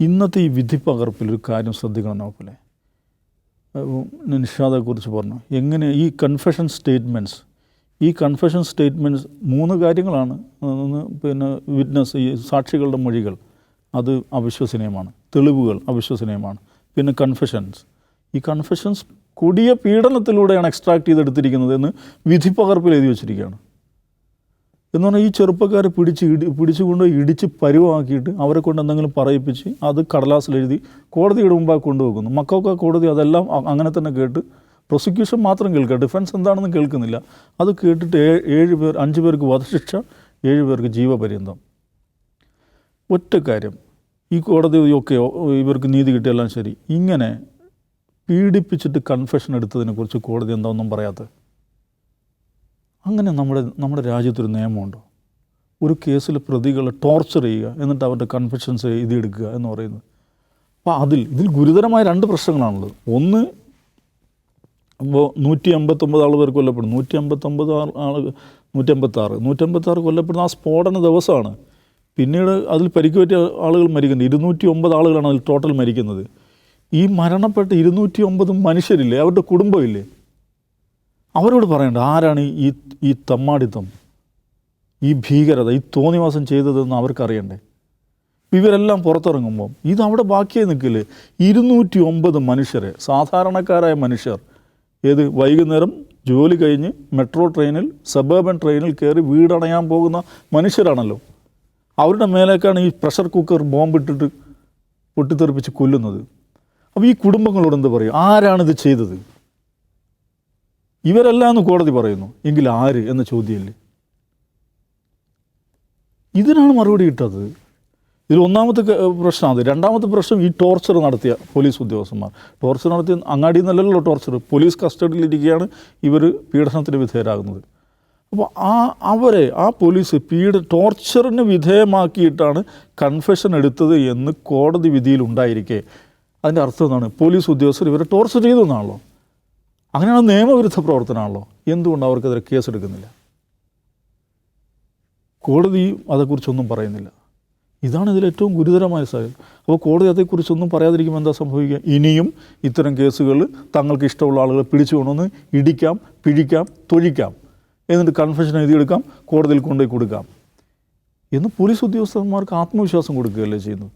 ഇന്നത്തെ ഈ വിധി പകർപ്പിലൊരു കാര്യം ശ്രദ്ധിക്കണം നോക്കല്ലേ. നിഷാദെക്കുറിച്ച് പറഞ്ഞു എങ്ങനെ ഈ കൺഫെഷൻ സ്റ്റേറ്റ്മെൻറ്റ്സ് 3 കാര്യങ്ങളാണ്. പിന്നെ വിറ്റ്നസ്, ഈ സാക്ഷികളുടെ മൊഴികൾ അത് അവിശ്വസനീയമാണ്, തെളിവുകൾ അവിശ്വസനീയമാണ്. പിന്നെ ഈ കൺഫെഷൻസ് കൊടിയ പീഡനത്തിലൂടെയാണ് എക്സ്ട്രാക്ട് ചെയ്തെടുത്തിരിക്കുന്നത് എന്ന് വിധി പകർപ്പിൽ എഴുതി വച്ചിരിക്കുകയാണ്. എന്ന് പറഞ്ഞാൽ ഈ ചെറുപ്പക്കാരെ പിടിച്ചുകൊണ്ട് ഇടിച്ച് പരുവാക്കിയിട്ട് അവരെ കൊണ്ട് എന്തെങ്കിലും പറയിപ്പിച്ച് അത് കടലാസിലെഴുതി കോടതിയുടെ മുമ്പാകെ കൊണ്ടുവെക്കുന്നു. മക്കൾക്ക് കോടതി അതെല്ലാം അങ്ങനെ തന്നെ കേട്ട് പ്രോസിക്യൂഷൻ മാത്രം കേൾക്കുക, ഡിഫൻസ് എന്താണെന്ന് കേൾക്കുന്നില്ല. അത് കേട്ടിട്ട് 5 പേർക്ക് വധശിക്ഷ, 7 പേർക്ക് ജീവപര്യന്തം. ഒറ്റ കാര്യം, ഈ കോടതി ഒക്കെ ഇവർക്ക് നീതി കിട്ടിയെല്ലാം ശരി, ഇങ്ങനെ പീഡിപ്പിച്ചിട്ട് കൺഫെഷൻ എടുത്തതിനെക്കുറിച്ച് കോടതി എന്താ ഒന്നും പറയാത്തത്? അങ്ങനെ നമ്മുടെ രാജ്യത്തൊരു നിയമമുണ്ടോ? ഒരു കേസിൽ പ്രതികളെ ടോർച്ചർ ചെയ്യുക, എന്നിട്ട് അവരുടെ കൺഫെഷൻസ് എഴുതിയെടുക്കുക എന്ന് പറയുന്നത്. അപ്പോൾ ഇതിൽ ഗുരുതരമായ 2 പ്രശ്നങ്ങളാണുള്ളത്. ഒന്ന്, ഇപ്പോൾ 159 ആൾ പേർ കൊല്ലപ്പെടും, 156 കൊല്ലപ്പെടുന്ന ആ സ്ഫോടന ദിവസമാണ്. പിന്നീട് അതിൽ പരിക്ക് പറ്റിയ ആളുകൾ മരിക്കുന്നത് 209 ആളുകളാണ് അതിൽ ടോട്ടൽ മരിക്കുന്നത്. ഈ മരണപ്പെട്ട 209 മനുഷ്യരില്ലേ, അവരുടെ കുടുംബമില്ലേ, അവരോട് പറയണ്ട ആരാണ് ഈ തമ്മാടിത്തം, ഈ ഭീകരത, ഈ തോന്നിവാസം ചെയ്തതെന്ന് അവർക്കറിയണ്ടേ? ഇവരെല്ലാം പുറത്തിറങ്ങുമ്പം ഇതവിടെ ബാക്കിയായി നിൽക്കില്ലേ? 209 മനുഷ്യരെ, സാധാരണക്കാരായ മനുഷ്യർ, വൈകുന്നേരം ജോലി കഴിഞ്ഞ് മെട്രോ ട്രെയിനിൽ, സബർബൻ ട്രെയിനിൽ കയറി വീടണയാൻ പോകുന്ന മനുഷ്യരാണല്ലോ. അവരുടെ മേലേക്കാണ് ഈ പ്രഷർ കുക്കർ ബോംബിട്ടിട്ട് പൊട്ടിത്തെറിപ്പിച്ച് കൊല്ലുന്നത്. അപ്പോൾ ഈ കുടുംബങ്ങളോട് എന്ത് പറയും? ആരാണിത് ചെയ്തത്? ഇവരെല്ലാം എന്ന് കോടതി പറയുന്നു, എങ്കിൽ ആര് എന്ന ചോദ്യമില്ലേ? ഇതിനാണ് മറുപടി കിട്ടാത്തത്. ഇതിൽ ഒന്നാമത്തെ പ്രശ്നം അത്. രണ്ടാമത്തെ പ്രശ്നം ഈ ടോർച്ചർ നടത്തിയ പോലീസ് ഉദ്യോഗസ്ഥന്മാർ. ടോർച്ചർ നടത്തിയ അങ്ങാടിയിൽ നിന്നല്ലല്ലോ ടോർച്ചർ, പോലീസ് കസ്റ്റഡിയിലിരിക്കുകയാണ് ഇവർ പീഡനത്തിന് വിധേയരാകുന്നത്. അപ്പോൾ ആ പോലീസ് ടോർച്ചറിന് വിധേയമാക്കിയിട്ടാണ് കൺഫെഷൻ എടുത്തത് എന്ന് കോടതി വിധിയിലുണ്ടായിരിക്കെ അതിൻ്റെ അർത്ഥം എന്താണ്? പോലീസ് ഉദ്യോഗസ്ഥർ ഇവരെ ടോർച്ചർ ചെയ്തു എന്നാണല്ലോ. അങ്ങനെയാണ് നിയമവിരുദ്ധ പ്രവർത്തനമാണല്ലോ. എന്തുകൊണ്ട് അവർക്കെതിരെ കേസെടുക്കുന്നില്ല? കോടതി അതേക്കുറിച്ചൊന്നും പറയുന്നില്ല. ഇതാണ് ഇതിൽ ഏറ്റവും ഗുരുതരമായ സാഹചര്യം. അപ്പോൾ കോടതി അതേക്കുറിച്ചൊന്നും പറയാതിരിക്കുമ്പോൾ എന്താ സംഭവിക്കുക? ഇനിയും ഇത്തരം കേസുകൾ തങ്ങൾക്ക് ഇഷ്ടമുള്ള ആളുകളെ പിടിച്ചു കൊണ്ടുവന്ന് ഇടിക്കാം, പിഴിക്കാം, തൊഴിക്കാം, എന്നിട്ട് കൺഫെഷൻ എഴുതിയെടുക്കാം, കോടതിയിൽ കൊണ്ടുപോയി കൊടുക്കാം എന്ന് പോലീസ് ഉദ്യോഗസ്ഥന്മാർക്ക് ആത്മവിശ്വാസം കൊടുക്കുകയല്ലേ ചെയ്യുന്നത്.